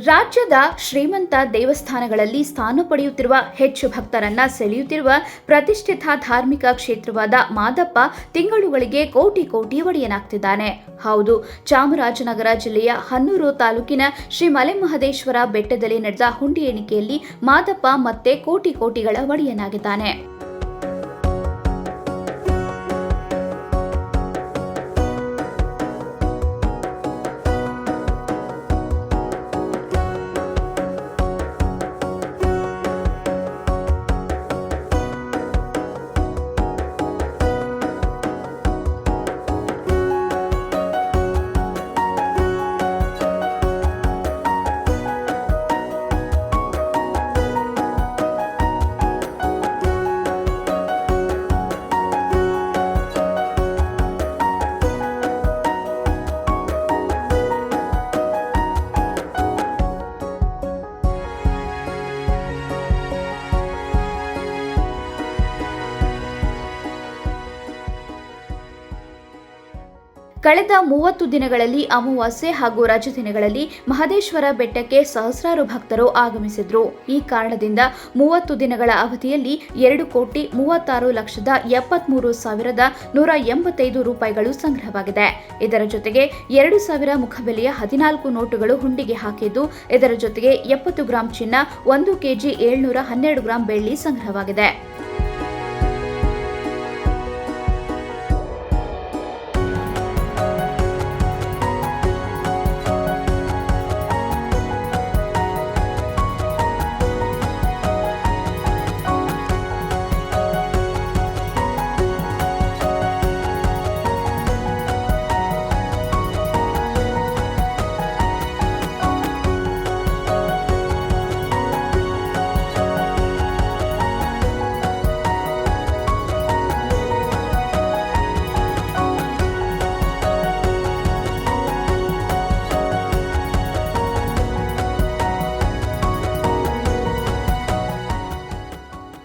ರಾಜ್ಯದ ಶ್ರೀಮಂತ ದೇವಸ್ಥಾನಗಳಲ್ಲಿ ಸ್ಥಾನ ಪಡೆಯುತ್ತಿರುವ ಹೆಚ್ಚು ಭಕ್ತರನ್ನ ಸೆಳೆಯುತ್ತಿರುವ ಪ್ರತಿಷ್ಠಿತ ಧಾರ್ಮಿಕ ಕ್ಷೇತ್ರವಾದ ಮಾದಪ್ಪ ತಿಂಗಳುಗಳಿಗೆ ಕೋಟಿ ಕೋಟಿ ಒಡೆಯನಾಗ್ತಿದ್ದಾನೆ. ಹೌದು, ಚಾಮರಾಜನಗರ ಜಿಲ್ಲೆಯ ಹನ್ನೂರು ತಾಲೂಕಿನ ಶ್ರೀ ಮಲೆಮಹದೇಶ್ವರ ಬೆಟ್ಟದಲ್ಲಿ ನಡೆದ ಹುಂಡಿ ಎಣಿಕೆಯಲ್ಲಿ ಮಾದಪ್ಪ ಮತ್ತೆ ಕೋಟಿ ಕೋಟಿಗಳ ಒಡೆಯನಾಗಿದ್ದಾನೆ. ಕಳೆದ 30 ದಿನಗಳಲ್ಲಿ ಅಮಾವಾಸ್ಯೆ ಹಾಗೂ ರಜೆ ದಿನಗಳಲ್ಲಿ ಮಹದೇಶ್ವರ ಬೆಟ್ಟಕ್ಕೆ ಸಹಸ್ರಾರು ಭಕ್ತರು ಆಗಮಿಸಿದ್ರು. ಈ ಕಾರಣದಿಂದ 30 ದಿನಗಳ ಅವಧಿಯಲ್ಲಿ 2,36,73,185 ರೂಪಾಯಿಗಳು ಸಂಗ್ರಹವಾಗಿದೆ. ಇದರ ಜೊತೆಗೆ 2,000 ಮುಖಬೆಲೆಯ 14 ನೋಟುಗಳು ಹುಂಡಿಗೆ ಹಾಕಿದ್ದು, ಇದರ ಜೊತೆಗೆ 70 ಗ್ರಾಂ ಚಿನ್ನ, 1 ಕೆಜಿ 712 ಗ್ರಾಂ ಬೆಳ್ಳಿ ಸಂಗ್ರಹವಾಗಿದೆ.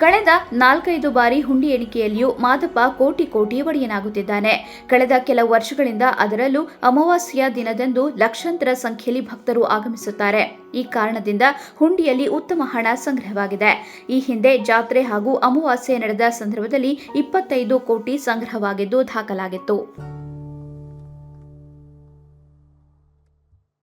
ಕಳೆದ 4-5 ಬಾರಿ ಹುಂಡಿ ಎಣಿಕೆಯಲ್ಲಿಯೂ ಮಾದಪ್ಪ ಕೋಟಿ ಕೋಟಿ ಒಡೆಯನಾಗುತ್ತಿದ್ದಾನೆ. ಕಳೆದ ಕೆಲವು ವರ್ಷಗಳಿಂದ, ಅದರಲ್ಲೂ ಅಮಾವಾಸ್ಯೆಯ ದಿನದಂದು ಲಕ್ಷಾಂತರ ಸಂಖ್ಯೆಯಲ್ಲಿ ಭಕ್ತರು ಆಗಮಿಸುತ್ತಾರೆ. ಈ ಕಾರಣದಿಂದ ಹುಂಡಿಯಲ್ಲಿ ಉತ್ತಮ ಹಣ ಸಂಗ್ರಹವಾಗಿದೆ. ಈ ಹಿಂದೆ ಜಾತ್ರೆ ಹಾಗೂ ಅಮಾವಾಸ್ಯೆ ನಡೆದ ಸಂದರ್ಭದಲ್ಲಿ 25 ಕೋಟಿ ಸಂಗ್ರಹವಾಗಿದ್ದು ದಾಖಲಾಗಿತ್ತು.